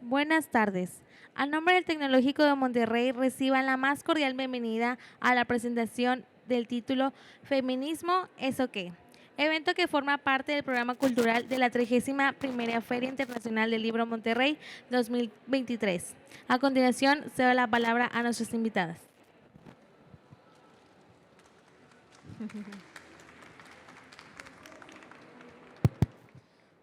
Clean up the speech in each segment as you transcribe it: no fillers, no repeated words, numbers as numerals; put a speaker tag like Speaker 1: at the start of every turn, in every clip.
Speaker 1: Buenas tardes. A nombre del Tecnológico de Monterrey, reciban la más cordial bienvenida a la presentación del título Feminismo, ¿eso qué? Evento que forma parte del programa cultural de la 31ª Feria Internacional del Libro Monterrey 2023. A continuación, cedo la palabra a nuestras invitadas.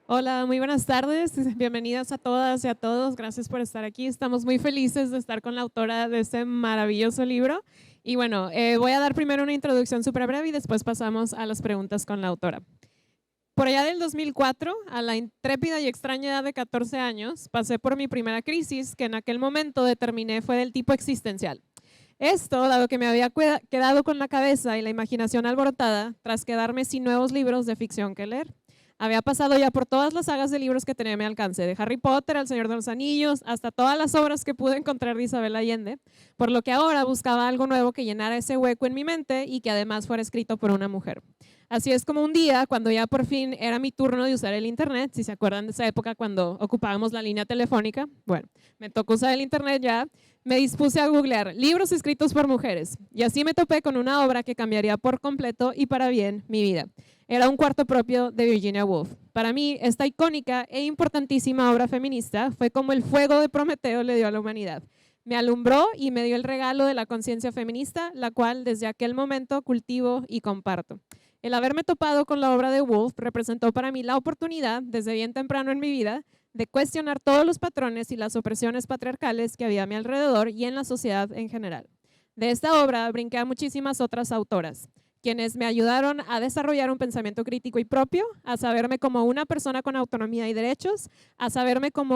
Speaker 2: Hola, muy buenas tardes. Bienvenidas a todas y a todos. Gracias por estar aquí. Estamos muy felices de estar con la autora de este maravilloso libro. Y bueno, voy a dar primero una introducción súper breve y después pasamos a las preguntas con la autora. Por allá del 2004, a la intrépida y extraña edad de 14 años, pasé por mi primera crisis que en aquel momento determiné fue del tipo existencial. Esto, dado que me había quedado con la cabeza y la imaginación alborotada tras quedarme sin nuevos libros de ficción que leer. Había pasado ya por todas las sagas de libros que tenía a mi alcance, de Harry Potter, El Señor de los Anillos, hasta todas las obras que pude encontrar de Isabel Allende, por lo que ahora buscaba algo nuevo que llenara ese hueco en mi mente y que además fuera escrito por una mujer. Así es como un día, cuando ya por fin era mi turno de usar el internet, si se acuerdan de esa época cuando ocupábamos la línea telefónica, bueno, me tocó usar el internet ya, me dispuse a googlear libros escritos por mujeres y así me topé con una obra que cambiaría por completo y para bien mi vida. Era Un cuarto propio de Virginia Woolf. Para mí, esta icónica e importantísima obra feminista fue como el fuego de Prometeo le dio a la humanidad. Me alumbró y me dio el regalo de la conciencia feminista, la cual desde aquel momento cultivo y comparto. El haberme topado con la obra de Woolf representó para mí la oportunidad, desde bien temprano en mi vida, de cuestionar todos los patrones y las opresiones patriarcales que había a mi alrededor y en la sociedad en general. De esta obra brinqué a muchísimas otras autoras, quienes me ayudaron a desarrollar un pensamiento crítico y propio, a saberme como una persona con autonomía y derechos, a saberme con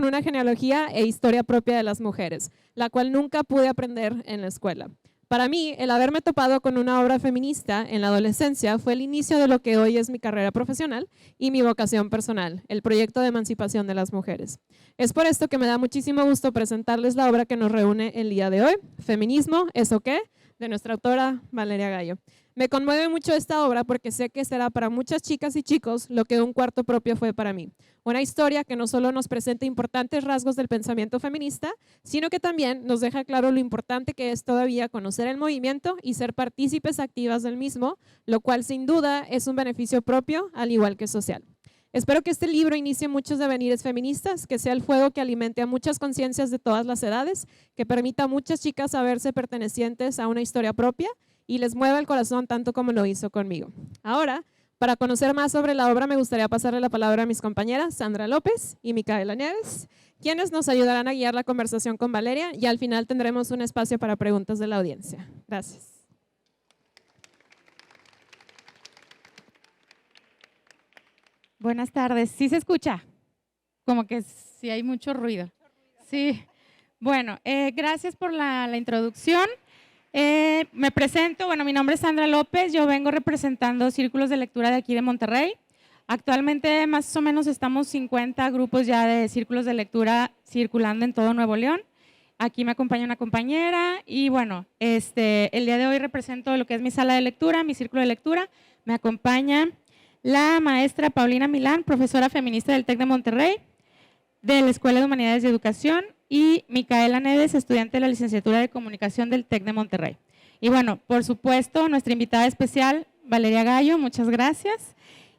Speaker 2: una genealogía e historia propia de las mujeres, la cual nunca pude aprender en la escuela. Para mí, el haberme topado con una obra feminista en la adolescencia fue el inicio de lo que hoy es mi carrera profesional y mi vocación personal, el proyecto de emancipación de las mujeres. Es por esto que me da muchísimo gusto presentarles la obra que nos reúne el día de hoy, Feminismo, ¿eso qué?, de nuestra autora Valeria Gallo. Me conmueve mucho esta obra porque sé que será para muchas chicas y chicos lo que Un cuarto propio fue para mí. Una historia que no solo nos presenta importantes rasgos del pensamiento feminista, sino que también nos deja claro lo importante que es todavía conocer el movimiento y ser partícipes activas del mismo, lo cual sin duda es un beneficio propio al igual que social. Espero que este libro inicie muchos devenires feministas, que sea el fuego que alimente a muchas conciencias de todas las edades, que permita a muchas chicas saberse pertenecientes a una historia propia y les mueva el corazón tanto como lo hizo conmigo. Ahora, para conocer más sobre la obra, me gustaría pasarle la palabra a mis compañeras Sandra López y Micaela Nieves, quienes nos ayudarán a guiar la conversación con Valeria y al final tendremos un espacio para preguntas de la audiencia. Gracias.
Speaker 3: Buenas tardes. ¿Sí se escucha? Como que sí hay mucho ruido. Sí. Bueno, gracias por la introducción. Me presento, bueno, mi nombre es Sandra López, yo vengo representando círculos de lectura de aquí de Monterrey. Actualmente más o menos estamos 50 grupos ya de círculos de lectura circulando en todo Nuevo León. Aquí me acompaña una compañera y bueno, el día de hoy represento lo que es mi sala de lectura, mi círculo de lectura. Me acompaña la maestra Paulina Milán, profesora feminista del TEC de Monterrey, de la Escuela de Humanidades y Educación, y Micaela Neves, estudiante de la licenciatura de Comunicación del TEC de Monterrey. Y bueno, por supuesto, nuestra invitada especial, Valeria Gallo, muchas gracias.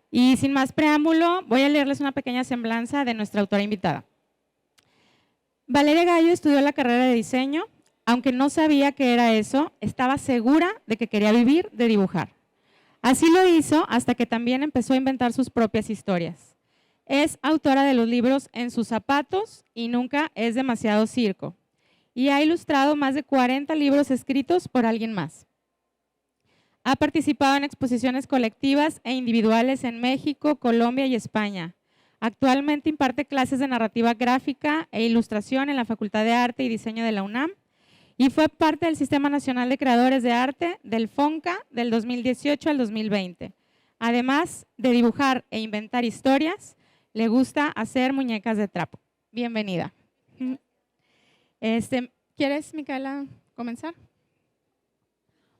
Speaker 3: Y sin más preámbulo, voy a leerles una pequeña semblanza de nuestra autora invitada. Valeria Gallo estudió la carrera de diseño, aunque no sabía qué era eso, estaba segura de que quería vivir de dibujar. Así lo hizo hasta que también empezó a inventar sus propias historias. Es autora de los libros En sus zapatos y Nunca es demasiado circo. Y ha ilustrado más de 40 libros escritos por alguien más. Ha participado en exposiciones colectivas e individuales en México, Colombia y España. Actualmente imparte clases de narrativa gráfica e ilustración en la Facultad de Arte y Diseño de la UNAM. Y fue parte del Sistema Nacional de Creadores de Arte, del FONCA, del 2018 al 2020. Además de dibujar e inventar historias, le gusta hacer muñecas de trapo. Bienvenida. ¿Quieres, Micaela, comenzar?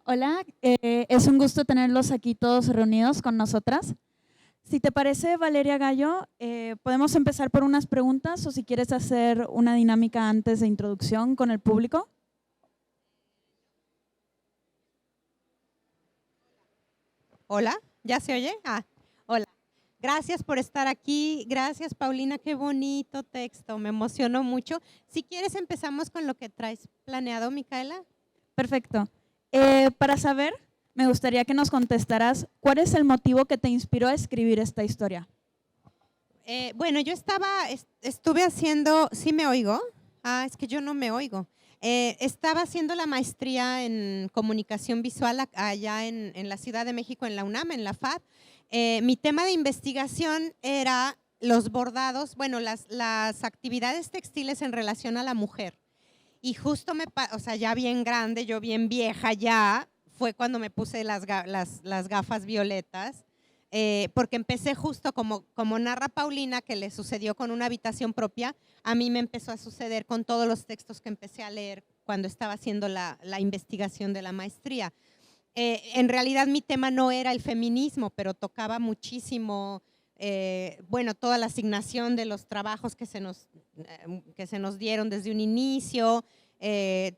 Speaker 4: Hola, es un gusto tenerlos aquí todos reunidos con nosotras. Si te parece, Valeria Gallo, podemos empezar por unas preguntas o si quieres hacer una dinámica antes de introducción con el público.
Speaker 5: Hola, ¿ya se oye? Hola. Gracias por estar aquí. Gracias, Paulina, qué bonito texto. Me emocionó mucho. Si quieres, empezamos con lo que traes planeado, Micaela.
Speaker 4: Perfecto. Para saber, me gustaría que nos contestaras, ¿cuál es el motivo que te inspiró a escribir esta historia?
Speaker 5: Bueno, yo estuve haciendo, ¿sí me oigo? Es que yo no me oigo. Estaba haciendo la maestría en comunicación visual allá en la Ciudad de México, en la UNAM, en la FAD. Mi tema de investigación era los bordados, bueno, las actividades textiles en relación a la mujer. Y justo o sea, ya bien grande, yo bien vieja ya, fue cuando me puse las gafas violetas, porque empecé justo como narra Paulina, que le sucedió con una habitación propia, a mí me empezó a suceder con todos los textos que empecé a leer cuando estaba haciendo la investigación de la maestría. En realidad mi tema no era el feminismo, pero tocaba muchísimo, bueno, toda la asignación de los trabajos que se nos dieron desde un inicio,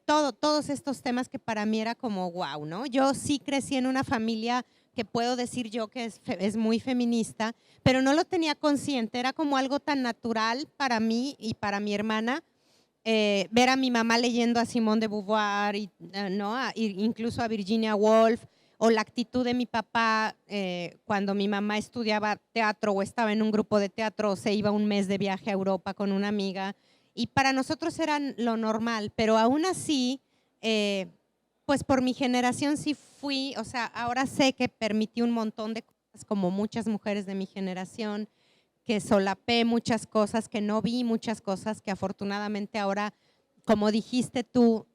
Speaker 5: todos estos temas que para mí era como wow, ¿no? Yo sí crecí en una familia que puedo decir yo que es muy feminista, pero no lo tenía consciente, era como algo tan natural para mí y para mi hermana, ver a mi mamá leyendo a Simone de Beauvoir, ¿no? Incluso a Virginia Woolf, o la actitud de mi papá cuando mi mamá estudiaba teatro o estaba en un grupo de teatro, o se iba un mes de viaje a Europa con una amiga, y para nosotros era lo normal, pero aún así, pues por mi generación sí fui, o sea, ahora sé que permití un montón de cosas como muchas mujeres de mi generación, que solapé muchas cosas, que no vi muchas cosas, que afortunadamente ahora, como dijiste tú,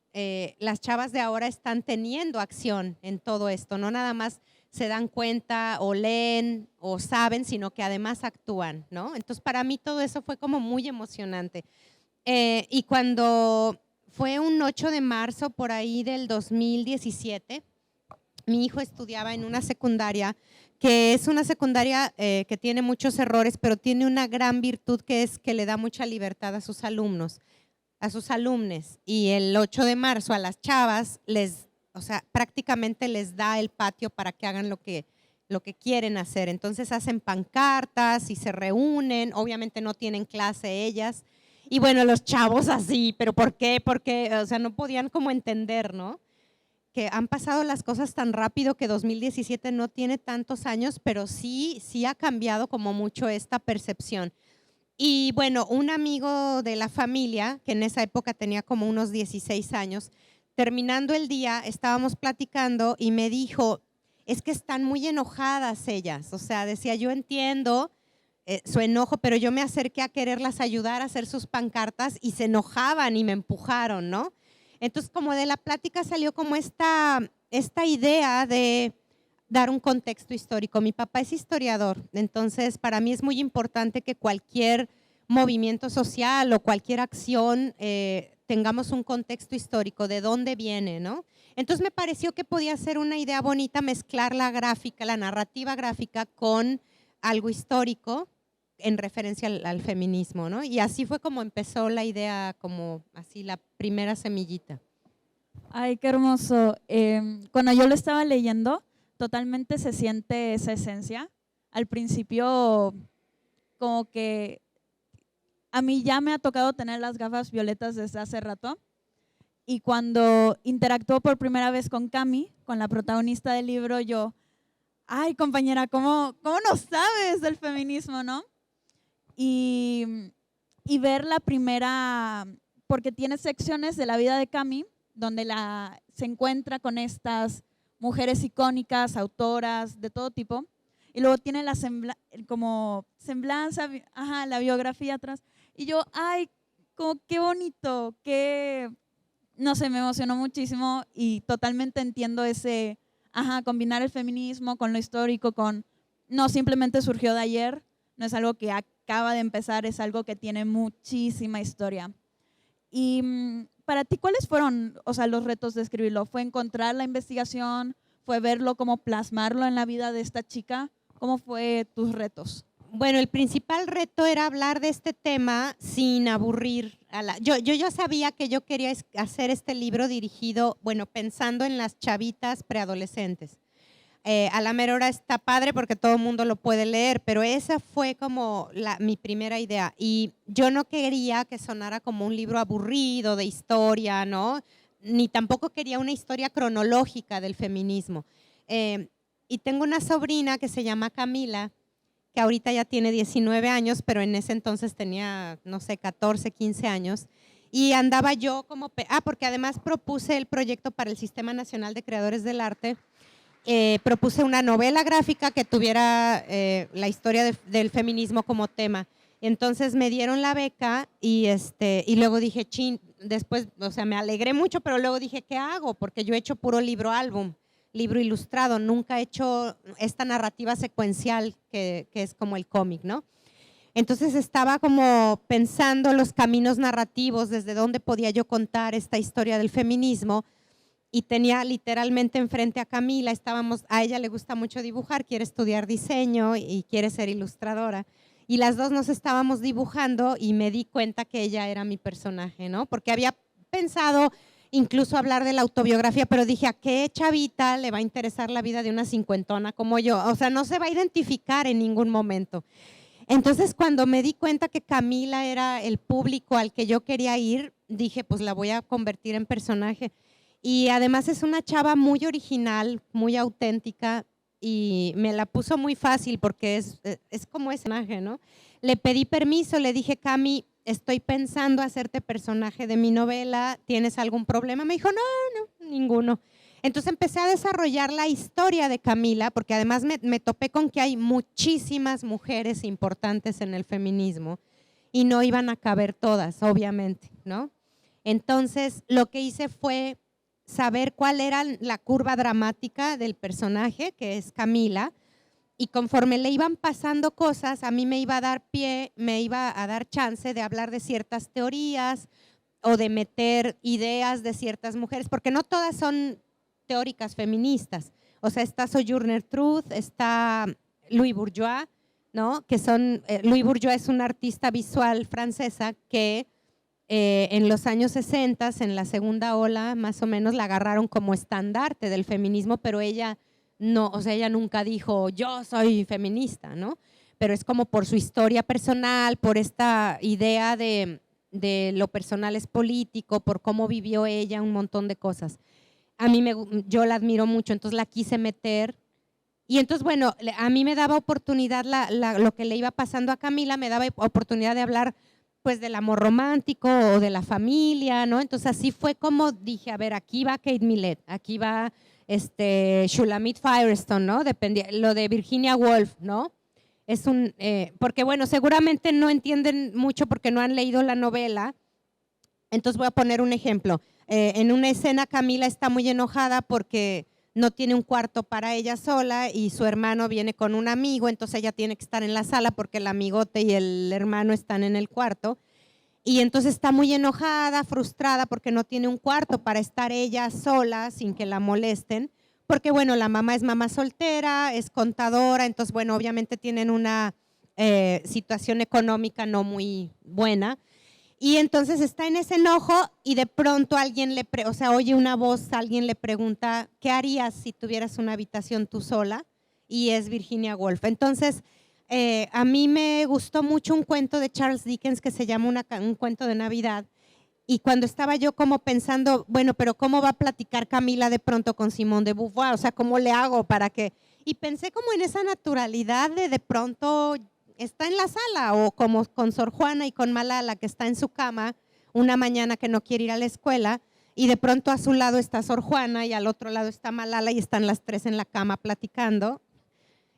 Speaker 5: las chavas de ahora están teniendo acción en todo esto, no nada más se dan cuenta o leen o saben, sino que además actúan, ¿no? Entonces para mí todo eso fue como muy emocionante. Y cuando fue un 8 de marzo por ahí del 2017, mi hijo estudiaba en una secundaria, que es una secundaria que tiene muchos errores, pero tiene una gran virtud, que es que le da mucha libertad a sus alumnos, a sus alumnes. Y el 8 de marzo a las chavas o sea, prácticamente les da el patio para que hagan lo que quieren hacer. Entonces hacen pancartas y se reúnen, obviamente no tienen clase ellas. Y bueno, los chavos así, pero ¿por qué? Porque, o sea, no podían como entender, ¿no? Que han pasado las cosas tan rápido, que 2017 no tiene tantos años, pero sí ha cambiado como mucho esta percepción. Y bueno, un amigo de la familia, que en esa época tenía como unos 16 años, terminando el día estábamos platicando y me dijo, es que están muy enojadas ellas. O sea, decía, yo entiendo su enojo, pero yo me acerqué a quererlas ayudar a hacer sus pancartas y se enojaban y me empujaron, ¿no? Entonces, como de la plática salió como esta idea de dar un contexto histórico. Mi papá es historiador, entonces para mí es muy importante que cualquier movimiento social o cualquier acción tengamos un contexto histórico, de dónde viene, ¿no? Entonces me pareció que podía ser una idea bonita mezclar la gráfica, la narrativa gráfica con algo histórico en referencia al feminismo, ¿no? Y así fue como empezó la idea, como así la primera semillita.
Speaker 4: Ay, qué hermoso. Cuando yo lo estaba leyendo, totalmente se siente esa esencia. Al principio, como que a mí ya me ha tocado tener las gafas violetas desde hace rato. Y cuando interactuó por primera vez con Cami, con la protagonista del libro, yo, ay, compañera, ¿cómo no sabes del feminismo, no? Y ver la primera, porque tiene secciones de la vida de Cami, donde se encuentra con estas mujeres icónicas, autoras, de todo tipo, y luego tiene como semblanza, la biografía atrás, y yo, ay, como qué bonito, no sé, me emocionó muchísimo y totalmente entiendo combinar el feminismo con lo histórico, no simplemente surgió de ayer, no es algo que acaba de empezar, es algo que tiene muchísima historia. Y para ti, ¿cuáles fueron, los retos de escribirlo? ¿Fue encontrar la investigación? ¿Fue verlo, como plasmarlo en la vida de esta chica? ¿Cómo fue tus retos?
Speaker 5: Bueno, el principal reto era hablar de este tema sin aburrir a la… Yo ya sabía que yo quería hacer este libro dirigido, bueno, pensando en las chavitas preadolescentes. A la mera hora está padre porque todo el mundo lo puede leer, pero esa fue como mi primera idea. Y yo no quería que sonara como un libro aburrido de historia, ¿no? Ni tampoco quería una historia cronológica del feminismo. Y tengo una sobrina que se llama Camila, que ahorita ya tiene 19 años, pero en ese entonces tenía, no sé, 14, 15 años. Y andaba yo como… porque además propuse el proyecto para el Sistema Nacional de Creadores del Arte. Propuse una novela gráfica que tuviera la historia del feminismo como tema. Entonces me dieron la beca y luego dije, chin, después, o sea, me alegré mucho, pero luego dije, ¿qué hago? Porque yo he hecho puro libro álbum, libro ilustrado, nunca he hecho esta narrativa secuencial que es como el cómic, ¿no? Entonces estaba como pensando los caminos narrativos, desde dónde podía yo contar esta historia del feminismo, y tenía literalmente enfrente a Camila, a ella le gusta mucho dibujar, quiere estudiar diseño y quiere ser ilustradora. Y las dos nos estábamos dibujando y me di cuenta que ella era mi personaje, ¿no? Porque había pensado incluso hablar de la autobiografía, pero dije, ¿a qué chavita le va a interesar la vida de una cincuentona como yo? O sea, no se va a identificar en ningún momento. Entonces, cuando me di cuenta que Camila era el público al que yo quería ir, dije, pues la voy a convertir en personaje. Y además es una chava muy original, muy auténtica y me la puso muy fácil porque es como ese personaje, ¿no? Le pedí permiso, le dije, Cami, estoy pensando hacerte personaje de mi novela, ¿tienes algún problema? Me dijo, no, ninguno. Entonces empecé a desarrollar la historia de Camila porque además me topé con que hay muchísimas mujeres importantes en el feminismo y no iban a caber todas, obviamente, ¿no? Entonces lo que hice fue saber cuál era la curva dramática del personaje, que es Camila, y conforme le iban pasando cosas, a mí me iba a dar pie, me iba a dar chance de hablar de ciertas teorías o de meter ideas de ciertas mujeres, porque no todas son teóricas feministas. O sea, está Sojourner Truth, está Louise Bourgeois, ¿no? Louise Bourgeois es una artista visual francesa que en los años 60, en la segunda ola, más o menos la agarraron como estandarte del feminismo, pero ella no, o sea, ella nunca dijo yo soy feminista, ¿no? Pero es como por su historia personal, por esta idea de lo personal es político, por cómo vivió ella, un montón de cosas. Yo la admiro mucho, entonces la quise meter. Y entonces, bueno, a mí me daba oportunidad, lo que le iba pasando a Camila, me daba oportunidad de hablar pues del amor romántico o de la familia, ¿no? Entonces así fue como dije, a ver, aquí va Kate Millett, aquí va Shulamit Firestone, ¿no? Lo de Virginia Woolf, ¿no? Porque bueno, seguramente no entienden mucho porque no han leído la novela, entonces voy a poner un ejemplo. En una escena Camila está muy enojada porque no tiene un cuarto para ella sola y su hermano viene con un amigo, entonces ella tiene que estar en la sala porque el amigote y el hermano están en el cuarto. Y entonces está muy enojada, frustrada porque no tiene un cuarto para estar ella sola sin que la molesten. Porque bueno, la mamá es mamá soltera, es contadora, entonces bueno, obviamente tienen una situación económica no muy buena. Y entonces está en ese enojo y de pronto oye una voz, alguien le pregunta, ¿qué harías si tuvieras una habitación tú sola? Y es Virginia Woolf. Entonces, a mí me gustó mucho un cuento de Charles Dickens que se llama un cuento de Navidad. Y cuando estaba yo como pensando, bueno, pero ¿cómo va a platicar Camila de pronto con Simone de Beauvoir? O sea, ¿cómo le hago para que? Y pensé como en esa naturalidad de pronto está en la sala, o como con Sor Juana y con Malala, que está en su cama una mañana que no quiere ir a la escuela y de pronto a su lado está Sor Juana y al otro lado está Malala y están las tres en la cama platicando.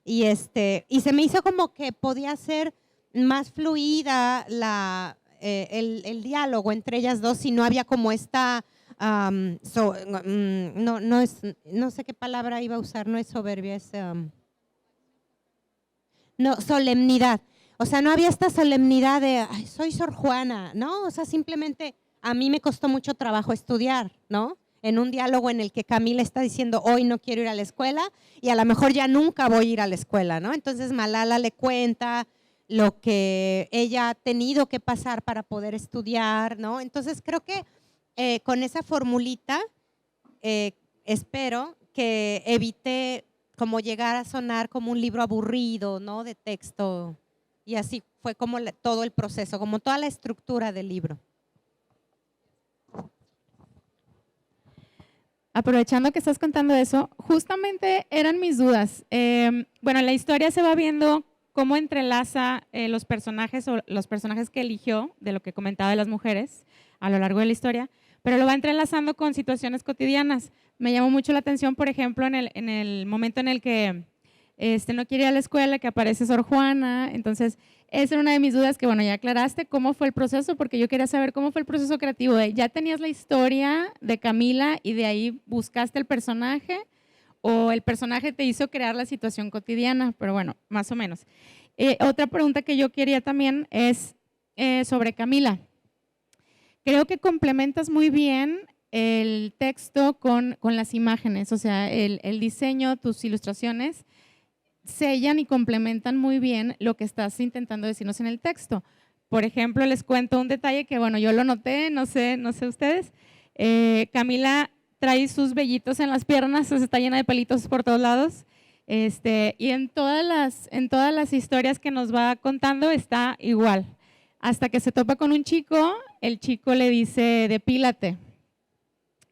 Speaker 5: Y se me hizo como que podía ser más fluida el diálogo entre ellas dos si no había como esta… no sé qué palabra iba a usar, no es soberbia, es… no, solemnidad. O sea, no había esta solemnidad de, ay, soy Sor Juana, ¿no? O sea, simplemente a mí me costó mucho trabajo estudiar, ¿no? en un diálogo en el que Camila está diciendo hoy no quiero ir a la escuela y a lo mejor ya nunca voy a ir a la escuela, ¿no? Entonces Malala le cuenta lo que ella ha tenido que pasar para poder estudiar, ¿no? Entonces creo que con esa formulita espero que evite como llegar a sonar como un libro aburrido, ¿no? De texto. Y así fue como todo el proceso, como toda la estructura del libro.
Speaker 3: Aprovechando que estás contando eso, justamente eran mis dudas. Bueno, la historia se va viendo cómo entrelaza los personajes o los personajes que eligió, de lo que comentaba de las mujeres a lo largo de la historia, pero lo va entrelazando con situaciones cotidianas. Me llamó mucho la atención, por ejemplo, en el momento en el que no quiere ir a la escuela, que aparece Sor Juana. Entonces, esa era una de mis dudas que, bueno, ya aclaraste cómo fue el proceso, porque yo quería saber cómo fue el proceso creativo. ¿Ya tenías la historia de Camila y de ahí buscaste el personaje o el personaje te hizo crear la situación cotidiana? Pero bueno, más o menos. Otra pregunta que yo quería también es sobre Camila. Creo que complementas muy bien el texto con las imágenes, o sea, el diseño, tus ilustraciones sellan y complementan muy bien lo que estás intentando decirnos en el texto. Por ejemplo, les cuento un detalle que, bueno, yo lo noté, no sé ustedes. Camila trae sus vellitos en las piernas, está llena de pelitos por todos lados. Y en todas las historias que nos va contando está igual. Hasta que se topa con un chico, el chico le dice, depílate.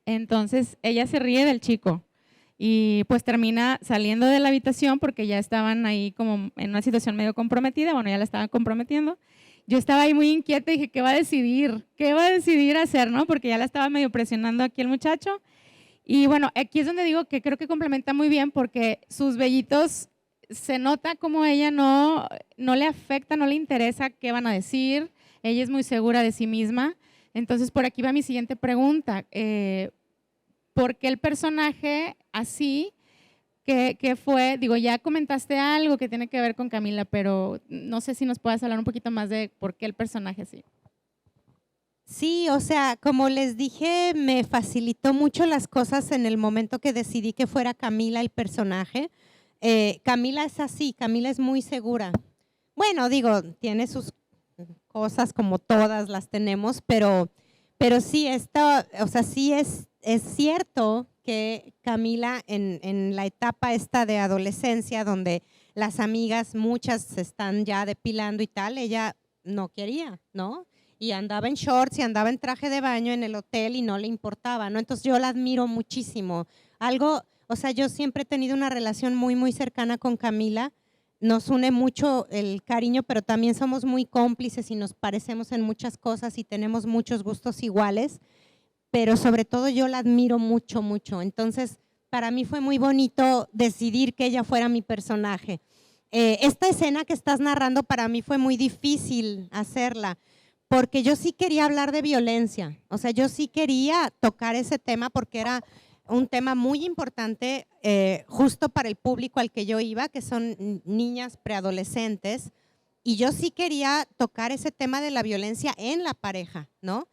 Speaker 3: Entonces, ella se ríe del chico y pues termina saliendo de la habitación porque ya estaban ahí como en una situación medio comprometida, bueno, ya la estaban comprometiendo. Yo estaba ahí muy inquieta y dije, ¿qué va a decidir? ¿Qué va a decidir hacer, no? Porque ya la estaba medio presionando aquí el muchacho. Y bueno, aquí es donde digo que creo que complementa muy bien porque sus vellitos se nota como ella no le afecta, no le interesa qué van a decir, ella es muy segura de sí misma. Entonces, por aquí va mi siguiente pregunta. ¿Por qué el personaje así? ¿Qué fue? Digo, ya comentaste algo que tiene que ver con Camila, pero no sé si nos puedes hablar un poquito más de por qué el personaje así.
Speaker 5: Sí, o sea, como les dije, me facilitó mucho las cosas en el momento que decidí que fuera Camila el personaje. Camila es así, Camila es muy segura. Bueno, digo, tiene sus cosas como todas las tenemos, pero sí, o sea, sí es cierto que Camila en la etapa esta de adolescencia, donde las amigas, muchas se están ya depilando y tal, ella no quería, ¿no? Y andaba en shorts y andaba en traje de baño en el hotel y no le importaba, ¿no? Entonces yo la admiro muchísimo. O sea, yo siempre he tenido una relación muy, muy cercana con Camila. Nos une mucho el cariño, pero también somos muy cómplices y nos parecemos en muchas cosas y tenemos muchos gustos iguales, pero sobre todo yo la admiro mucho, mucho. Entonces, para mí fue muy bonito decidir que ella fuera mi personaje. Esta escena que estás narrando para mí fue muy difícil hacerla, porque yo sí quería hablar de violencia, o sea, yo sí quería tocar ese tema porque era un tema muy importante justo para el público al que yo iba, que son niñas preadolescentes, y yo sí quería tocar ese tema de la violencia en la pareja, ¿no?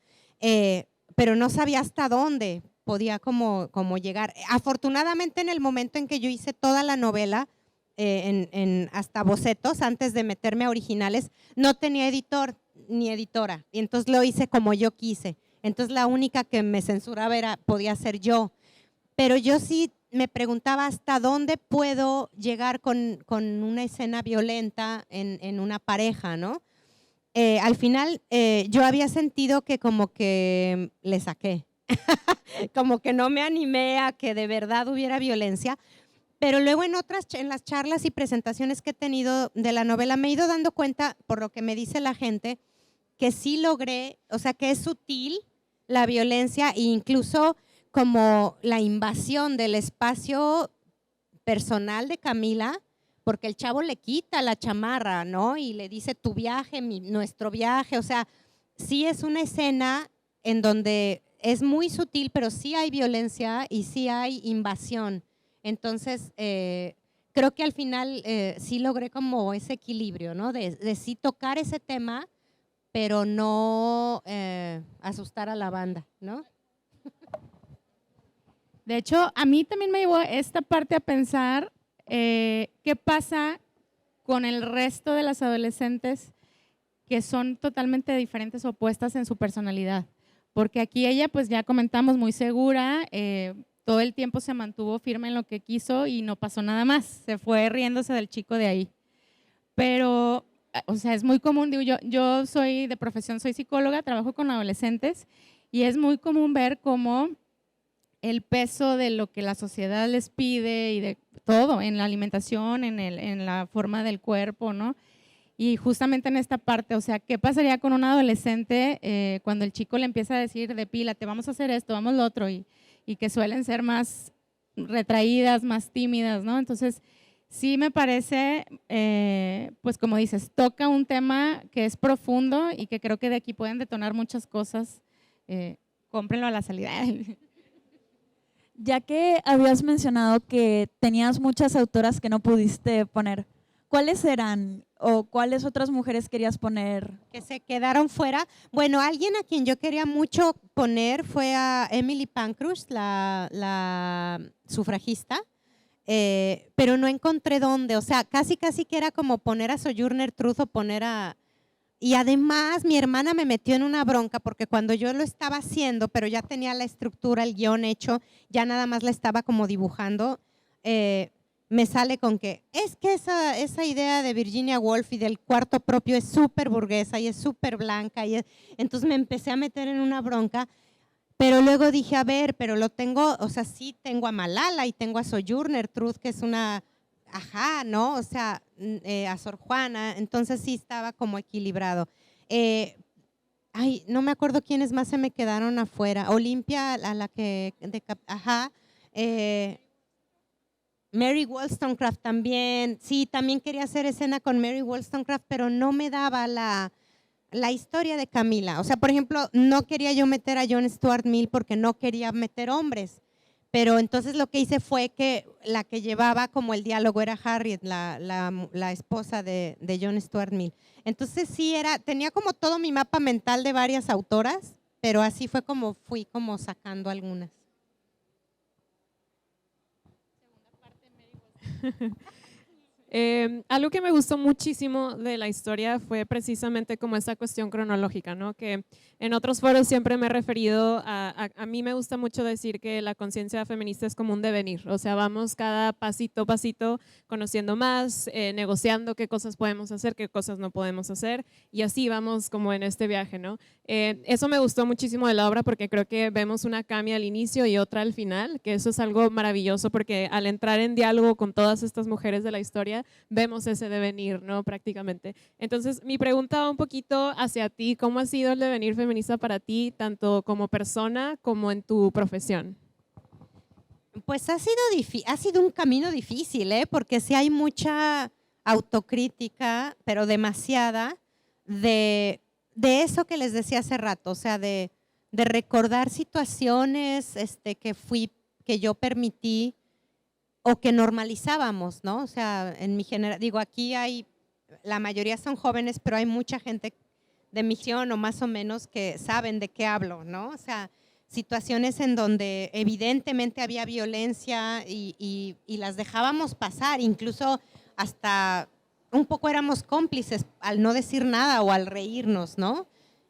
Speaker 5: Pero no sabía hasta dónde podía como llegar. Afortunadamente, en el momento en que yo hice toda la novela, hasta bocetos, antes de meterme a originales, no tenía editor ni editora, y entonces lo hice como yo quise. Entonces la única que me censuraba podía ser yo. Pero yo sí me preguntaba hasta dónde puedo llegar con una escena violenta en una pareja, ¿no? Al final yo había sentido que como que le saqué, como que no me animé a que de verdad hubiera violencia, pero luego en las charlas y presentaciones que he tenido de la novela me he ido dando cuenta, por lo que me dice la gente, que sí logré, o sea, que es sutil la violencia e incluso como la invasión del espacio personal de Camila, porque el chavo le quita la chamarra, ¿no? Y le dice tu viaje, nuestro viaje, o sea, sí es una escena en donde es muy sutil, pero sí hay violencia y sí hay invasión. Entonces, creo que al final sí logré como ese equilibrio, ¿no? De sí tocar ese tema, pero no asustar a la banda, ¿no?
Speaker 3: De hecho, a mí también me llevó esta parte a pensar qué pasa con el resto de las adolescentes que son totalmente diferentes, opuestas en su personalidad. Porque aquí ella, pues ya comentamos, muy segura, todo el tiempo se mantuvo firme en lo que quiso y no pasó nada más. Se fue riéndose del chico de ahí. Pero, o sea, es muy común, digo, yo soy de profesión, soy psicóloga, trabajo con adolescentes y es muy común ver cómo el peso de lo que la sociedad les pide y de todo, en la alimentación, en la forma del cuerpo, ¿no? Y justamente en esta parte, o sea, ¿qué pasaría con un adolescente cuando el chico le empieza a decir, depílate, vamos a hacer esto, vamos lo otro, y que suelen ser más retraídas, más tímidas, ¿no? Entonces, sí me parece, pues como dices, toca un tema que es profundo y que creo que de aquí pueden detonar muchas cosas. Cómprenlo a la salida.
Speaker 4: Ya que habías mencionado que tenías muchas autoras que no pudiste poner, ¿cuáles eran o cuáles otras mujeres querías poner?
Speaker 5: Que se quedaron fuera. Bueno, alguien a quien yo quería mucho poner fue a Emily Pankhurst, la sufragista, pero no encontré dónde. O sea, casi que era como poner a Sojourner Truth o poner a… Y además mi hermana me metió en una bronca porque cuando yo lo estaba haciendo, pero ya tenía la estructura, el guión hecho, ya nada más la estaba como dibujando, me sale con que es que esa idea de Virginia Woolf y del cuarto propio es súper burguesa y es súper blanca. Entonces me empecé a meter en una bronca, pero luego dije, a ver, pero lo tengo, o sea, sí tengo a Malala y tengo a Sojourner Truth, que es una… Ajá, ¿no? O sea, a Sor Juana, entonces sí estaba como equilibrado. Ay, no me acuerdo quiénes más se me quedaron afuera. Olimpia, a la que… ajá. Mary Wollstonecraft también. Sí, también quería hacer escena con Mary Wollstonecraft, pero no me daba la historia de Camila. O sea, por ejemplo, no quería yo meter a John Stuart Mill porque no quería meter hombres. Pero entonces lo que hice fue que la que llevaba como el diálogo era Harriet, la esposa de John Stuart Mill. Entonces sí, tenía como todo mi mapa mental de varias autoras, pero así fue como fui como sacando algunas.
Speaker 2: Algo que me gustó muchísimo de la historia fue precisamente como esa cuestión cronológica, ¿no? Que en otros foros siempre me he referido a mí me gusta mucho decir que la conciencia feminista es como un devenir, o sea, vamos cada pasito conociendo más, negociando qué cosas podemos hacer, qué cosas no podemos hacer y así vamos como en este viaje, ¿no? Eso me gustó muchísimo de la obra porque creo que vemos una Cami al inicio y otra al final, que eso es algo maravilloso porque al entrar en diálogo con todas estas mujeres de la historia, vemos ese devenir, ¿no? Prácticamente. Entonces, mi pregunta va un poquito hacia ti, ¿cómo ha sido el devenir feminista para ti, tanto como persona como en tu profesión?
Speaker 5: Pues ha sido un camino difícil, porque sí hay mucha autocrítica, pero demasiada, de eso que les decía hace rato, o sea, de recordar situaciones que yo permití o que normalizábamos, ¿no? O sea, en mi generación, digo, aquí la mayoría son jóvenes, pero hay mucha gente de mi generación o más o menos que saben de qué hablo, ¿no? O sea, situaciones en donde evidentemente había violencia y las dejábamos pasar, incluso hasta un poco éramos cómplices al no decir nada o al reírnos, ¿no?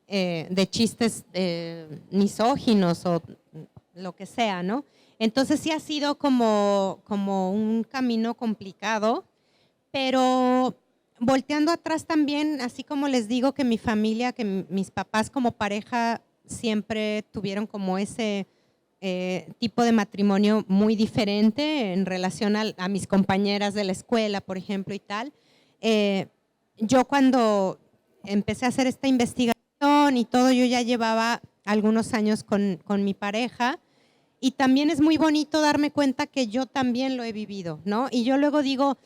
Speaker 5: De chistes misóginos o lo que sea, ¿no? Entonces sí ha sido como un camino complicado, pero volteando atrás también, así como les digo que mi familia, que mis papás como pareja siempre tuvieron como ese tipo de matrimonio muy diferente en relación a mis compañeras de la escuela, por ejemplo, y tal. Yo cuando empecé a hacer esta investigación y todo, yo ya llevaba algunos años con mi pareja. Y también es muy bonito darme cuenta que yo también lo he vivido, ¿no? Y yo luego digo,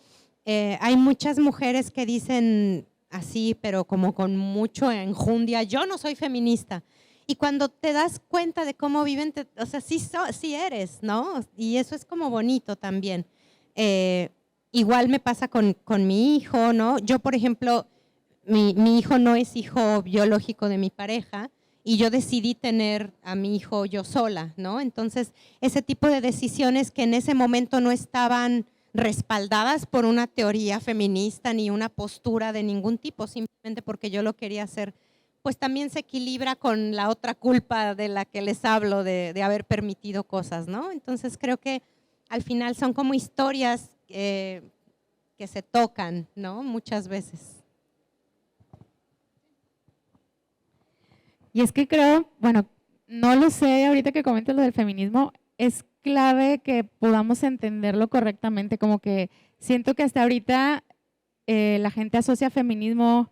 Speaker 5: hay muchas mujeres que dicen así, pero como con mucho enjundia, yo no soy feminista. Y cuando te das cuenta de cómo viven, o sea, sí eres, ¿no? Y eso es como bonito también. Igual me pasa con mi hijo, ¿no? Yo, por ejemplo, mi hijo no es hijo biológico de mi pareja, y yo decidí tener a mi hijo yo sola, ¿no? Entonces, ese tipo de decisiones que en ese momento no estaban respaldadas por una teoría feminista ni una postura de ningún tipo, simplemente porque yo lo quería hacer, pues también se equilibra con la otra culpa de la que les hablo, de haber permitido cosas, ¿no? Entonces creo que al final son como historias que se tocan, ¿no? Muchas veces.
Speaker 3: Y es que creo, bueno, no lo sé, ahorita que comentas lo del feminismo, es clave que podamos entenderlo correctamente, como que siento que hasta ahorita la gente asocia feminismo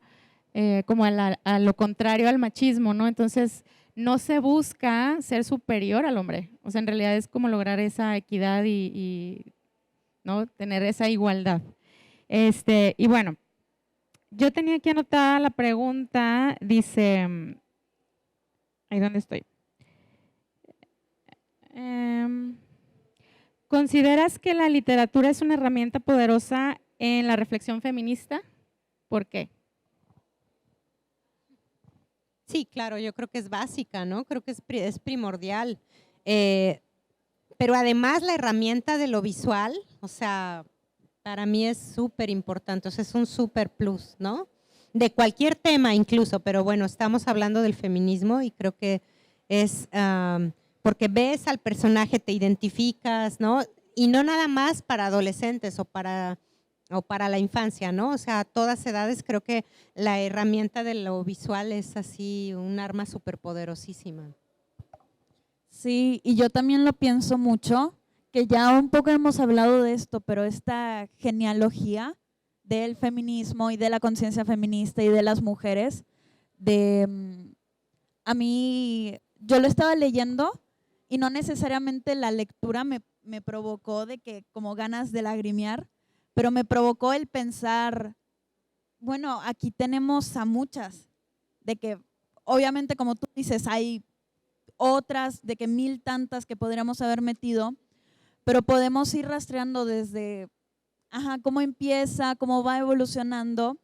Speaker 3: como a lo contrario al machismo, ¿no? Entonces, no se busca ser superior al hombre, o sea, en realidad es como lograr esa equidad y ¿no? Tener esa igualdad. Y bueno, yo tenía aquí anotada la pregunta, dice, ahí donde estoy. ¿Consideras que la literatura es una herramienta poderosa en la reflexión feminista? ¿Por qué?
Speaker 5: Sí, claro, yo creo que es básica, ¿no? Creo que es primordial. Pero además la herramienta de lo visual, o sea, para mí es súper importante, o sea, es un súper plus, ¿no? De cualquier tema incluso, pero bueno, estamos hablando del feminismo y creo que es porque ves al personaje, te identificas, ¿no? Y no nada más para adolescentes o para la infancia, ¿no? O sea, a todas edades creo que la herramienta de lo visual es así un arma súper poderosísima.
Speaker 4: Sí, y yo también lo pienso mucho, que ya un poco hemos hablado de esto, pero esta genealogía del feminismo y de la conciencia feminista y de las mujeres, a mí, yo lo estaba leyendo y no necesariamente la lectura me provocó de que como ganas de lagrimear, pero me provocó el pensar, bueno, aquí tenemos a muchas, de que obviamente como tú dices, hay otras, de que mil tantas que podríamos haber metido, pero podemos ir rastreando desde cómo empieza, cómo va evolucionando.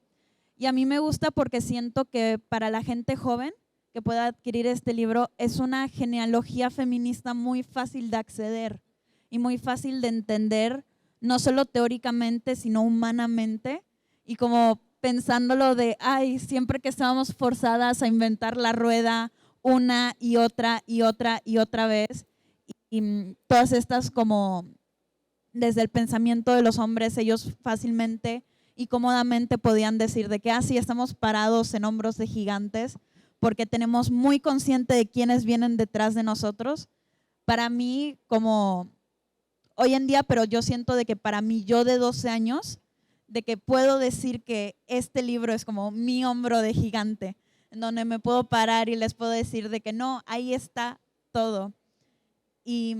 Speaker 4: Y a mí me gusta porque siento que para la gente joven que pueda adquirir este libro es una genealogía feminista muy fácil de acceder y muy fácil de entender, no solo teóricamente, sino humanamente. Y como pensándolo de, siempre que estábamos forzadas a inventar la rueda una y otra y otra y otra vez, y todas estas como desde el pensamiento de los hombres, ellos fácilmente y cómodamente podían decir de que sí, estamos parados en hombros de gigantes porque tenemos muy consciente de quiénes vienen detrás de nosotros. Para mí, como hoy en día, pero yo siento de que para mí, yo de 12 años, de que puedo decir que este libro es como mi hombro de gigante, en donde me puedo parar y les puedo decir de que no, ahí está todo. Y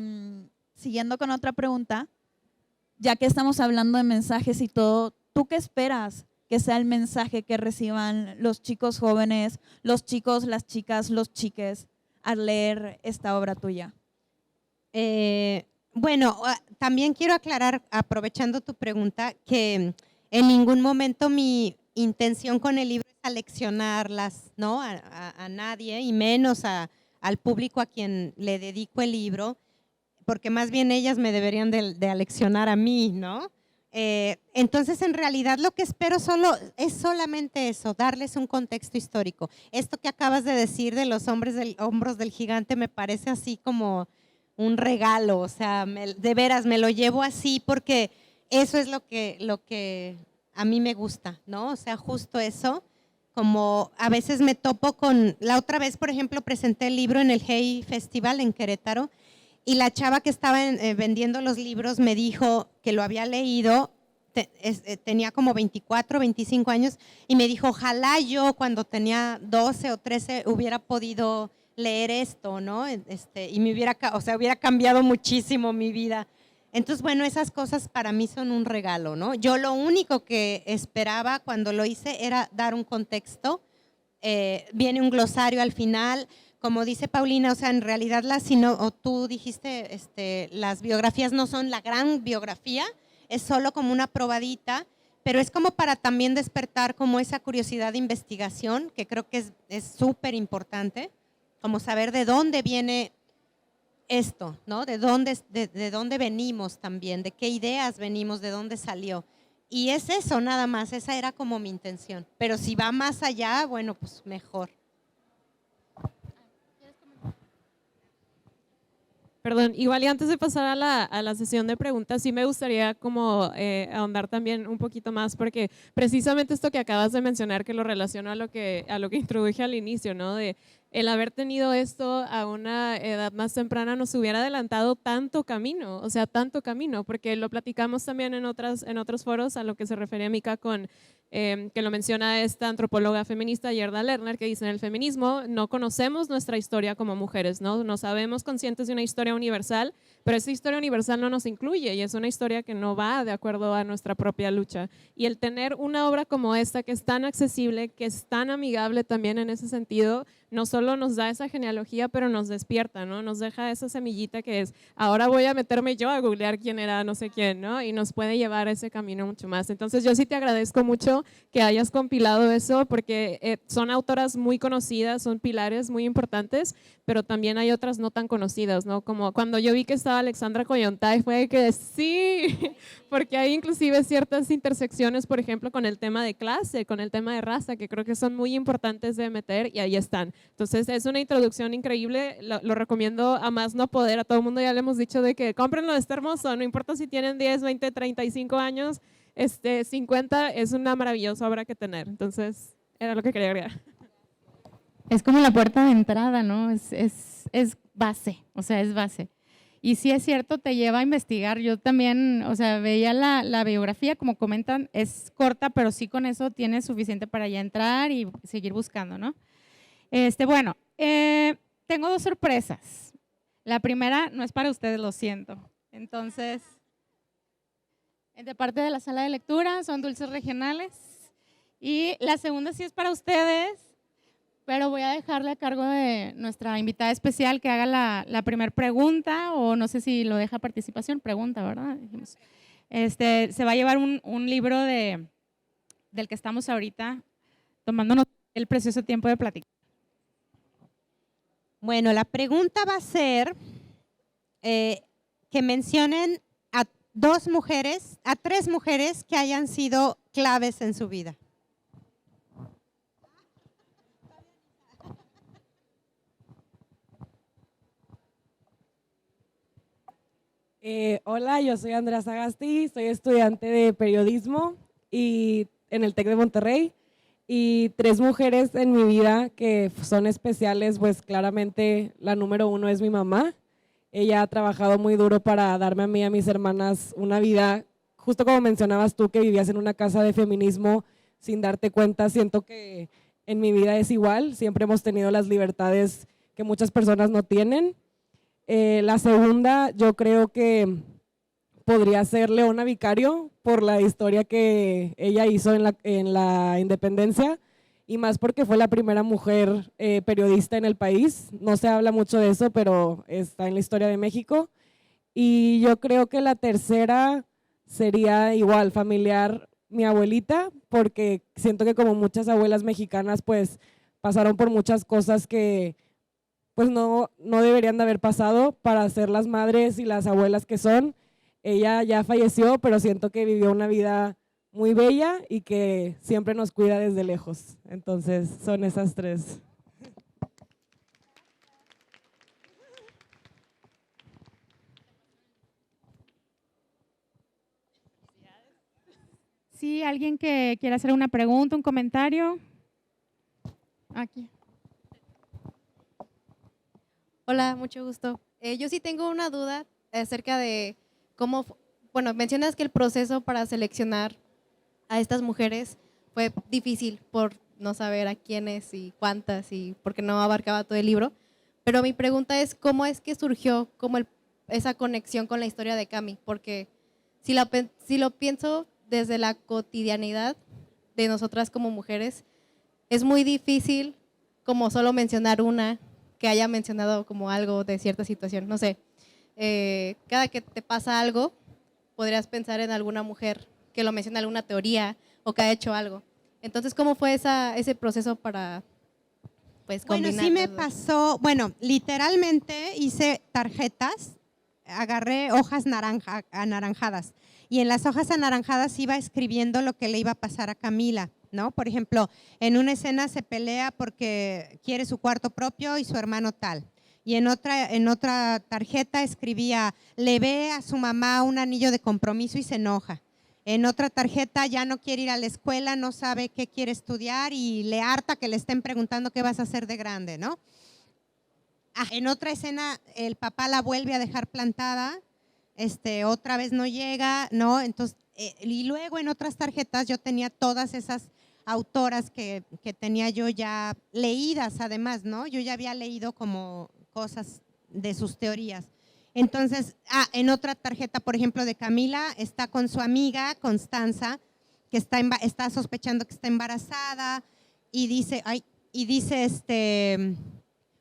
Speaker 4: siguiendo con otra pregunta, ya que estamos hablando de mensajes y todo, ¿tú qué esperas que sea el mensaje que reciban los chicos jóvenes, los chicos, las chicas, los chiques al leer esta obra tuya?
Speaker 5: Bueno, también quiero aclarar, aprovechando tu pregunta, que en ningún momento mi intención con el libro es aleccionarlas, ¿no? A nadie, y menos al público a quien le dedico el libro, porque más bien ellas me deberían de aleccionar a mí, ¿no? Entonces, en realidad lo que espero es solamente eso, darles un contexto histórico. Esto que acabas de decir de los hombros del gigante me parece así como un regalo, o sea, de veras me lo llevo así porque eso es lo que a mí me gusta, ¿no? O sea, justo eso, como a veces me topo con, la otra vez, por ejemplo, presenté el libro en el Hey Festival en Querétaro y la chava que estaba vendiendo los libros me dijo que lo había leído, tenía como 24, 25 años y me dijo, ojalá yo cuando tenía 12 o 13 hubiera podido leer esto, ¿no? Y me hubiera cambiado muchísimo mi vida. Entonces, bueno, esas cosas para mí son un regalo, ¿no? Yo lo único que esperaba cuando lo hice era dar un contexto. Viene un glosario al final, como dice Paulina, o sea, en realidad o tú dijiste, las biografías no son la gran biografía, es solo como una probadita, pero es como para también despertar como esa curiosidad de investigación, que creo que es súper importante. como saber de dónde viene esto, ¿no? De dónde venimos también, de qué ideas venimos, de dónde salió. Y es eso nada más, esa era como mi intención. Pero si va más allá, bueno, pues mejor.
Speaker 2: Perdón, igual y antes de pasar a la sesión de preguntas, sí me gustaría como ahondar también un poquito más, porque precisamente esto que acabas de mencionar, que lo relaciono a lo que introduje al inicio, ¿no? De el haber tenido esto a una edad más temprana nos hubiera adelantado tanto camino, o sea, tanto camino, porque lo platicamos también en otros foros, a lo que se refería Mika con que lo menciona esta antropóloga feminista Gerda Lerner, que dice: en el feminismo no conocemos nuestra historia como mujeres, ¿no? No sabemos conscientes de una historia universal, pero esa historia universal no nos incluye y es una historia que no va de acuerdo a nuestra propia lucha. Y el tener una obra como esta, que es tan accesible, que es tan amigable también en ese sentido, no solo nos da esa genealogía, pero nos despierta, ¿no? Nos deja esa semillita que es: ahora voy a meterme yo a googlear quién era no sé quién, ¿no? Y nos puede llevar a ese camino mucho más. Entonces yo sí te agradezco mucho que hayas compilado eso, porque son autoras muy conocidas, son pilares muy importantes, pero también hay otras no tan conocidas, ¿no? Como cuando yo vi que estaba Alexandra Kollontai, fue que sí, porque hay inclusive ciertas intersecciones, por ejemplo, con el tema de clase, con el tema de raza, que creo que son muy importantes de meter, y ahí están. Entonces es una introducción increíble, lo recomiendo a más no poder. A todo el mundo ya le hemos dicho de que cómprenlo, está hermoso, no importa si tienen 10, 20, 35 años, 50, es una maravillosa obra que tener. Entonces era lo que quería agregar.
Speaker 3: Es como la puerta de entrada, ¿no? Es base, o sea, es base. Y sí es cierto, te lleva a investigar. Yo también, o sea, veía la biografía, como comentan, es corta, pero sí con eso tienes suficiente para ya entrar y seguir buscando, ¿no? Bueno, tengo dos sorpresas. La primera no es para ustedes, lo siento. Entonces, de parte de la sala de lectura, son dulces regionales. Y la segunda sí es para ustedes, pero voy a dejarle a cargo de nuestra invitada especial que haga la primera pregunta, o no sé si lo deja participación, pregunta, ¿verdad? Dijimos. Se va a llevar un libro del que estamos ahorita tomándonos el precioso tiempo de platicar.
Speaker 5: Bueno, la pregunta va a ser que mencionen a tres mujeres que hayan sido claves en su vida.
Speaker 6: Hola, yo soy Andrea Sagasti, soy estudiante de periodismo y en el TEC de Monterrey, y tres mujeres en mi vida que son especiales, pues claramente la número uno es mi mamá. Ella ha trabajado muy duro para darme a mí y a mis hermanas una vida, justo como mencionabas tú, que vivías en una casa de feminismo sin darte cuenta. Siento que en mi vida es igual, siempre hemos tenido las libertades que muchas personas no tienen. La segunda, yo creo que podría ser Leona Vicario, por la historia que ella hizo en la independencia, y más porque fue la primera mujer periodista en el país. No se habla mucho de eso, pero está en la historia de México. Y yo creo que la tercera sería igual familiar, mi abuelita, porque siento que como muchas abuelas mexicanas, pues pasaron por muchas cosas que pues no deberían de haber pasado para ser las madres y las abuelas que son. Ella ya falleció, pero siento que vivió una vida muy bella y que siempre nos cuida desde lejos. Entonces son esas tres.
Speaker 3: Sí, alguien que quiera hacer una pregunta, un comentario. Aquí.
Speaker 7: Hola, mucho gusto. Yo sí tengo una duda acerca de cómo, bueno, mencionas que el proceso para seleccionar a estas mujeres fue difícil por no saber a quiénes y cuántas, y porque no abarcaba todo el libro, pero mi pregunta es cómo es que surgió como esa conexión con la historia de Cami, porque si lo pienso desde la cotidianidad de nosotras como mujeres, es muy difícil como solo mencionar una que haya mencionado como algo de cierta situación, no sé. Cada que te pasa algo, podrías pensar en alguna mujer que lo menciona en alguna teoría o que ha hecho algo. Entonces, ¿cómo fue ese proceso para pues
Speaker 5: Bueno,
Speaker 7: combinar
Speaker 5: sí me
Speaker 7: los dos.
Speaker 5: pasó, bueno, literalmente hice tarjetas, agarré hojas anaranjadas y en las hojas anaranjadas iba escribiendo lo que le iba a pasar a Camila, ¿no? Por ejemplo, en una escena se pelea porque quiere su cuarto propio y su hermano tal. Y en otra tarjeta escribía, le ve a su mamá un anillo de compromiso y se enoja. En otra tarjeta ya no quiere ir a la escuela, no sabe qué quiere estudiar y le harta que le estén preguntando qué vas a hacer de grande, ¿no? En otra escena el papá la vuelve a dejar plantada, otra vez no llega, ¿no? Entonces, y luego en otras tarjetas yo tenía todas esas autoras que tenía yo ya leídas además, ¿no? Yo ya había leído como cosas de sus teorías. Entonces, en otra tarjeta, por ejemplo, de Camila, está con su amiga Constanza, que está sospechando que está embarazada y dice,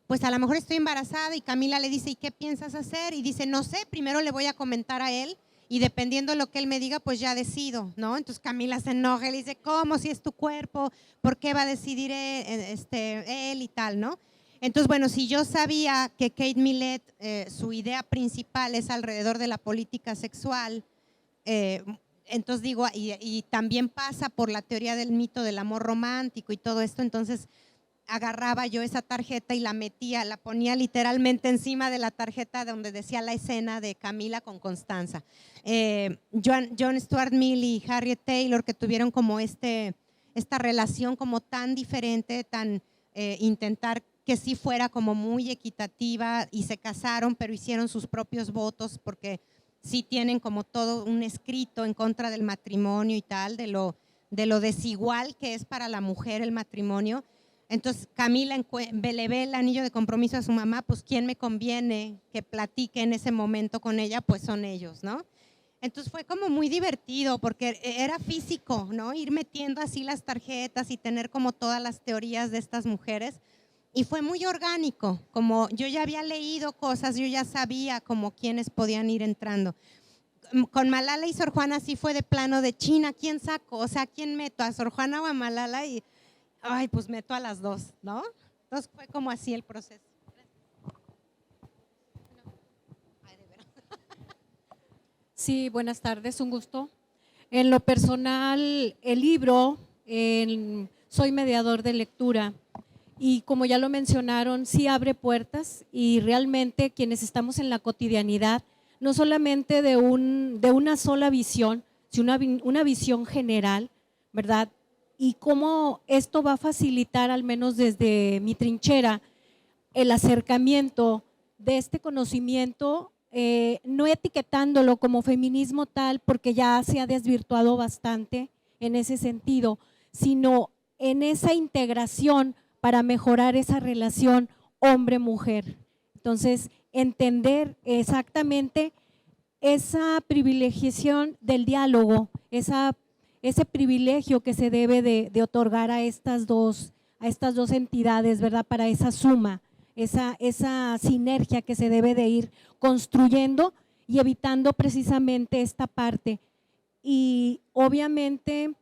Speaker 5: pues a lo mejor estoy embarazada, y Camila le dice, ¿y qué piensas hacer? Y dice, no sé, primero le voy a comentar a él y dependiendo de lo que él me diga, pues ya decido, ¿no? Entonces Camila se enoja y le dice, ¿cómo? Si es tu cuerpo, ¿por qué va a decidir él y tal, ¿no? Entonces, bueno, si yo sabía que Kate Millett, su idea principal es alrededor de la política sexual, entonces digo, y también pasa por la teoría del mito del amor romántico y todo esto, entonces agarraba yo esa tarjeta y la ponía literalmente encima de la tarjeta donde decía la escena de Camila con Constanza. John Stuart Mill y Harriet Taylor, que tuvieron como esta relación como tan diferente, tan intentar que sí fuera como muy equitativa, y se casaron, pero hicieron sus propios votos porque sí tienen como todo un escrito en contra del matrimonio y tal, de lo desigual que es para la mujer el matrimonio. Entonces Camila le ve el anillo de compromiso a su mamá, pues ¿quién me conviene que platique en ese momento con ella? Pues son ellos, ¿no? Entonces fue como muy divertido porque era físico, ¿no? Ir metiendo así las tarjetas y tener como todas las teorías de estas mujeres, y fue muy orgánico, como yo ya había leído cosas, yo ya sabía como quiénes podían ir entrando. Con Malala y Sor Juana sí fue de plano de China, ¿quién saco? O sea, ¿quién meto? ¿A Sor Juana o a Malala? Y ay, pues meto a las dos, ¿no? Entonces fue como así el proceso.
Speaker 8: Sí, buenas tardes, un gusto. En lo personal, el libro, soy mediador de lectura y como ya lo mencionaron, sí abre puertas, y realmente quienes estamos en la cotidianidad, no solamente de una sola visión, sino una visión general, ¿verdad? Y cómo esto va a facilitar, al menos desde mi trinchera, el acercamiento de este conocimiento, no etiquetándolo como feminismo tal, porque ya se ha desvirtuado bastante en ese sentido, sino en esa integración para mejorar esa relación hombre-mujer. Entonces, entender exactamente esa privilegiación del diálogo, ese privilegio que se debe de otorgar a estas dos entidades, ¿verdad? Para esa suma, esa sinergia que se debe de ir construyendo y evitando precisamente esta parte. Y obviamente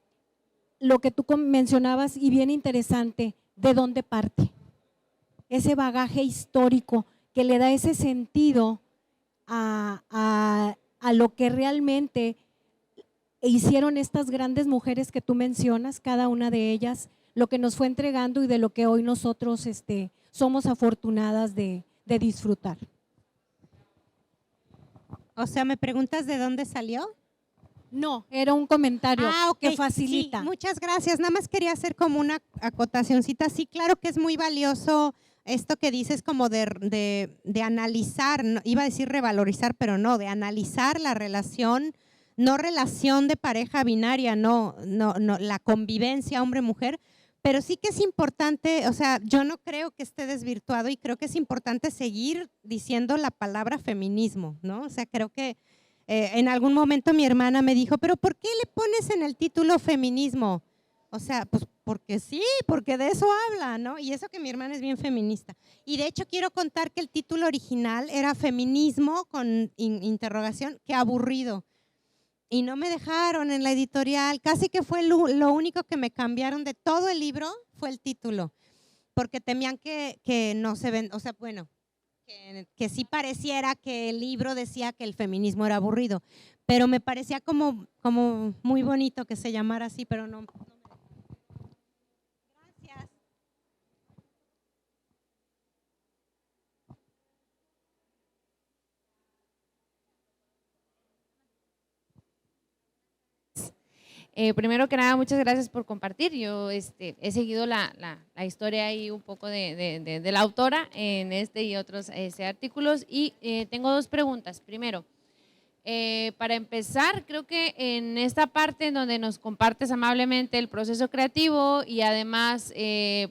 Speaker 8: lo que tú mencionabas, y bien interesante, ¿de dónde parte? Ese bagaje histórico que le da ese sentido a lo que realmente hicieron estas grandes mujeres que tú mencionas, cada una de ellas, lo que nos fue entregando y de lo que hoy nosotros somos afortunadas de disfrutar.
Speaker 5: O sea, ¿me preguntas de dónde salió?
Speaker 8: No, era un comentario
Speaker 5: Okay.
Speaker 8: que facilita.
Speaker 5: Sí, muchas gracias. Nada más quería hacer como una acotacioncita. Sí, claro que es muy valioso esto que dices, como de analizar, no, iba a decir revalorizar, pero no, de analizar la relación, no relación de pareja binaria, no, la convivencia hombre-mujer, pero sí que es importante, o sea, yo no creo que esté desvirtuado, y creo que es importante seguir diciendo la palabra feminismo, ¿no? O sea, creo que en algún momento mi hermana me dijo, pero ¿por qué le pones en el título feminismo? O sea, pues porque sí, porque de eso habla, ¿no? Y eso que mi hermana es bien feminista. Y de hecho quiero contar que el título original era Feminismo con interrogación, qué aburrido. Y no me dejaron en la editorial, casi que fue lo único que me cambiaron de todo el libro, fue el título. porque temían que no se ven, o sea, bueno, que sí pareciera que el libro decía que el feminismo era aburrido, pero me parecía como muy bonito que se llamara así, pero no. Gracias.
Speaker 9: Primero que nada, muchas gracias por compartir. Yo he seguido la historia ahí un poco de la autora en este y otros artículos y tengo dos preguntas. Primero, para empezar, creo que en esta parte en donde nos compartes amablemente el proceso creativo y además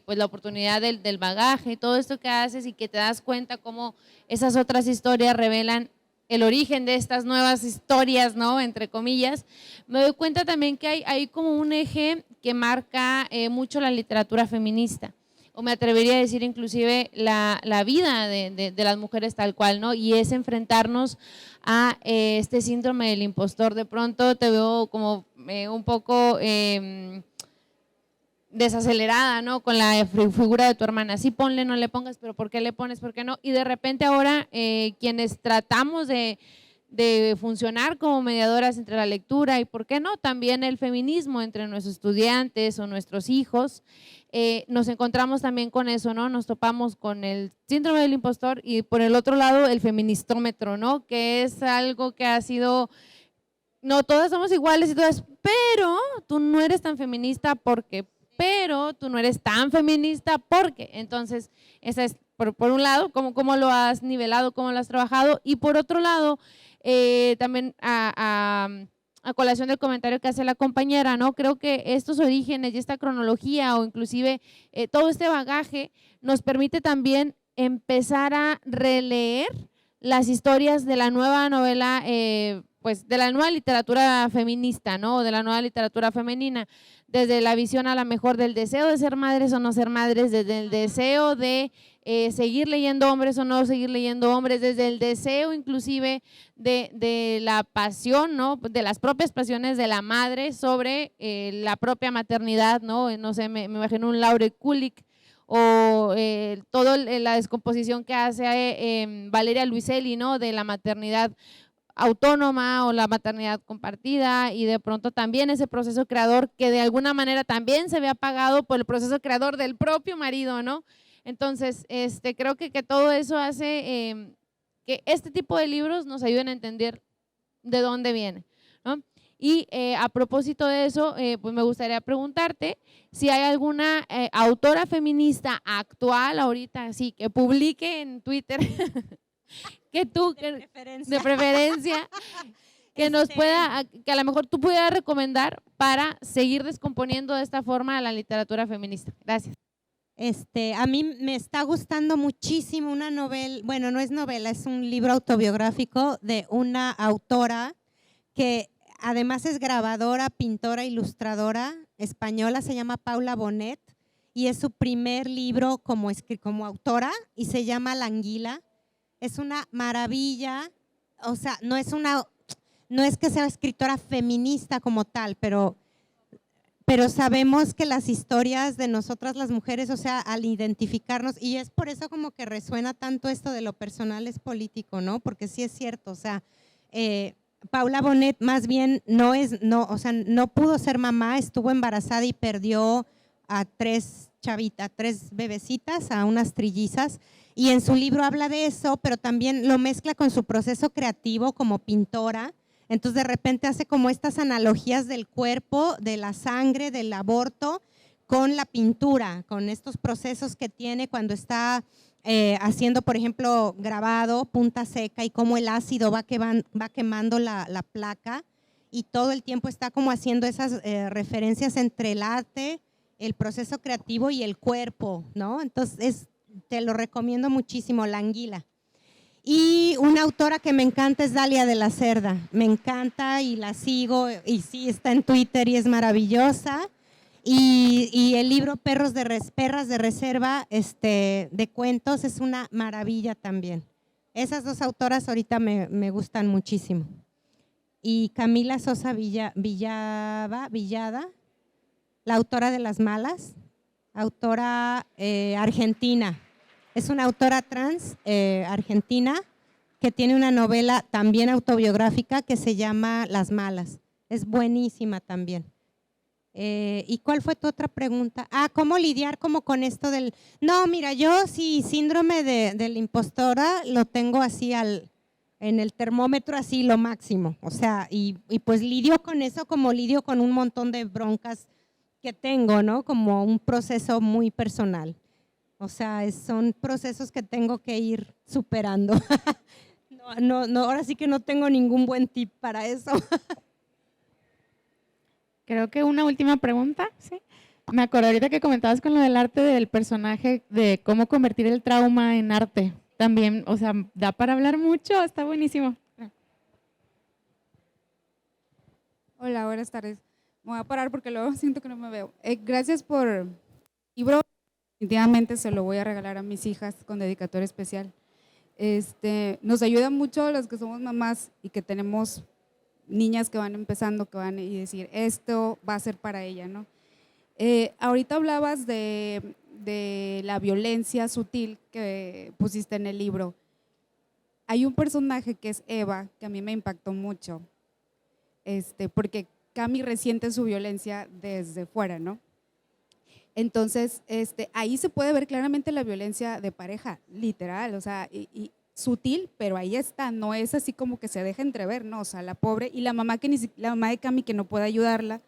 Speaker 9: pues la oportunidad del bagaje y todo esto que haces y que te das cuenta cómo esas otras historias revelan el origen de estas nuevas historias, ¿no? Entre comillas, me doy cuenta también que hay como un eje que marca mucho la literatura feminista, o me atrevería a decir inclusive la vida de las mujeres tal cual, ¿no? Y es enfrentarnos a este síndrome del impostor. De pronto te veo como un poco desacelerada, ¿no? Con la figura de tu hermana. Sí, ponle, no le pongas, pero ¿por qué le pones? ¿Por qué no? Y de repente ahora quienes tratamos de funcionar como mediadoras entre la lectura y, ¿por qué no?, también el feminismo entre nuestros estudiantes o nuestros hijos, nos encontramos también con eso, ¿no? Nos topamos con el síndrome del impostor y por el otro lado el feministómetro, ¿no? Que es algo que ha sido, no, todas somos iguales y todas, pero tú no eres tan feminista porque, pero tú no eres tan feminista porque. Entonces, esa es por un lado, cómo lo has nivelado, cómo lo has trabajado, y por otro lado, también a colación del comentario que hace la compañera, ¿no? Creo que estos orígenes y esta cronología o inclusive todo este bagaje nos permite también empezar a releer las historias de la nueva novela, pues de la nueva literatura feminista, ¿no? O de la nueva literatura femenina, desde la visión a la mejor del deseo de ser madres o no ser madres, desde el deseo de seguir leyendo hombres o no seguir leyendo hombres, desde el deseo inclusive de la pasión, ¿no? De las propias pasiones de la madre sobre la propia maternidad, ¿no? No sé, me imagino un Laure Kulik o toda la descomposición que hace Valeria Luiselli, ¿no? De la maternidad autónoma o la maternidad compartida, y de pronto también ese proceso creador que de alguna manera también se ve apagado por el proceso creador del propio marido, ¿no? Entonces, creo que todo eso hace que este tipo de libros nos ayuden a entender de dónde viene, ¿no? Y a propósito de eso, pues me gustaría preguntarte si hay alguna autora feminista actual ahorita, sí, que publique en Twitter que tú, de preferencia, que nos pueda, que a lo mejor tú pudieras recomendar para seguir descomponiendo de esta forma la literatura feminista. Gracias.
Speaker 5: A mí me está gustando muchísimo una novela, bueno, no es novela, es un libro autobiográfico de una autora que además es grabadora, pintora, ilustradora española, se llama Paula Bonet, y es su primer libro como autora y se llama La Anguila. Es una maravilla, o sea, no es que sea escritora feminista como tal, pero sabemos que las historias de nosotras las mujeres, o sea, al identificarnos, y es por eso como que resuena tanto esto de lo personal es político, ¿no? Porque sí es cierto, o sea, Paula Bonet más bien no pudo ser mamá, estuvo embarazada y perdió a tres bebecitas, a unas trillizas, y en su libro habla de eso, pero también lo mezcla con su proceso creativo como pintora. Entonces de repente hace como estas analogías del cuerpo, de la sangre, del aborto, con la pintura, con estos procesos que tiene cuando está haciendo, por ejemplo, grabado, punta seca, y cómo el ácido va quemando la placa, y todo el tiempo está como haciendo esas referencias entre el arte, el proceso creativo y el cuerpo, ¿no? Entonces te lo recomiendo muchísimo, La Anguila. Y una autora que me encanta es Dalia de la Cerda, me encanta y la sigo, y sí, está en Twitter y es maravillosa. Y el libro Perras de Reserva, de cuentos, es una maravilla también. Esas dos autoras ahorita me gustan muchísimo. Y Camila Sosa Villada, la autora de Las Malas, autora argentina. Es una autora trans argentina que tiene una novela también autobiográfica que se llama Las Malas. Es buenísima también. ¿Y cuál fue tu otra pregunta? ¿Cómo lidiar como con esto del...? No, mira, yo sí, síndrome de la impostora lo tengo así en el termómetro así lo máximo. O sea, y pues lidio con eso como lidio con un montón de broncas que tengo, ¿no? Como un proceso muy personal. O sea, son procesos que tengo que ir superando. No, ahora sí que no tengo ningún buen tip para eso.
Speaker 3: Creo que una última pregunta, ¿sí? Me acordé ahorita que comentabas con lo del arte del personaje, de cómo convertir el trauma en arte. También, o sea, da para hablar mucho, está buenísimo.
Speaker 10: Hola, buenas tardes. Me voy a parar porque luego siento que no me veo. Gracias por el libro. Definitivamente se lo voy a regalar a mis hijas con dedicatoria especial. Nos ayuda mucho a los que somos mamás y que tenemos niñas que van empezando, que van y decir, esto va a ser para ella, ¿no? Ahorita hablabas de la violencia sutil que pusiste en el libro. Hay un personaje que es Eva, que a mí me impactó mucho, porque Cami resiente su violencia desde fuera, ¿no? Entonces, ahí se puede ver claramente la violencia de pareja, literal, o sea, y sutil, pero ahí está, no es así como que se deja entrever, no, o sea, la pobre, y la mamá de Cami que no puede ayudarla,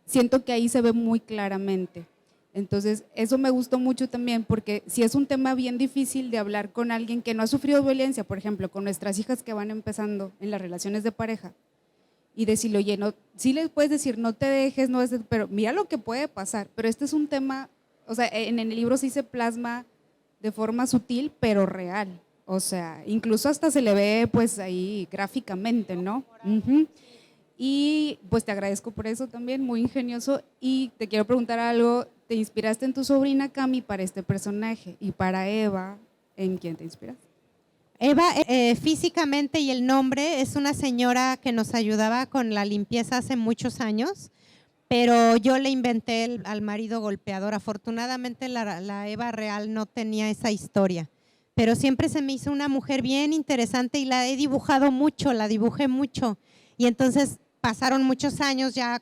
Speaker 10: siento que ahí se ve muy claramente. Entonces, eso me gustó mucho también, porque si es un tema bien difícil de hablar con alguien que no ha sufrido violencia, por ejemplo, con nuestras hijas que van empezando en las relaciones de pareja, y decirle, oye, no, sí les puedes decir, no te dejes, no es, pero mira lo que puede pasar, pero este es un tema, o sea, en el libro sí se plasma de forma sutil, pero real, o sea, incluso hasta se le ve pues ahí gráficamente, ¿no? Y pues te agradezco por eso también, muy ingenioso, y te quiero preguntar algo, ¿te inspiraste en tu sobrina Cami para este personaje? Y para Eva, ¿en quién te inspiraste?
Speaker 5: Eva, físicamente y el nombre, es una señora que nos ayudaba con la limpieza hace muchos años, pero yo le inventé al marido golpeador. Afortunadamente la Eva real no tenía esa historia, pero siempre se me hizo una mujer bien interesante y la he dibujado mucho, la dibujé mucho, y entonces pasaron muchos años, ya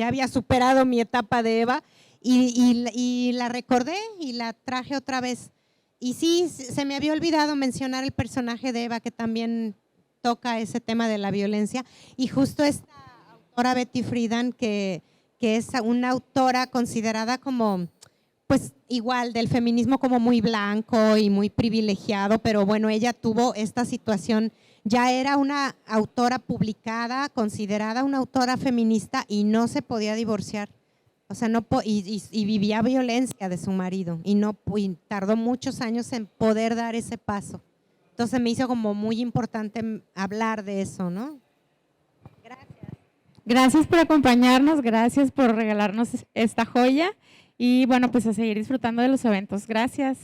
Speaker 5: había superado mi etapa de Eva y la recordé y la traje otra vez. Y sí, se me había olvidado mencionar el personaje de Eva, que también toca ese tema de la violencia. Y justo esta autora Betty Friedan, que es una autora considerada como, pues igual, del feminismo como muy blanco y muy privilegiado, pero bueno, ella tuvo esta situación, ya era una autora publicada, considerada una autora feminista y no se podía divorciar. O sea, y vivía violencia de su marido y tardó muchos años en poder dar ese paso. Entonces me hizo como muy importante hablar de eso, ¿no? Gracias.
Speaker 3: Gracias por acompañarnos, gracias por regalarnos esta joya y bueno, pues a seguir disfrutando de los eventos. Gracias.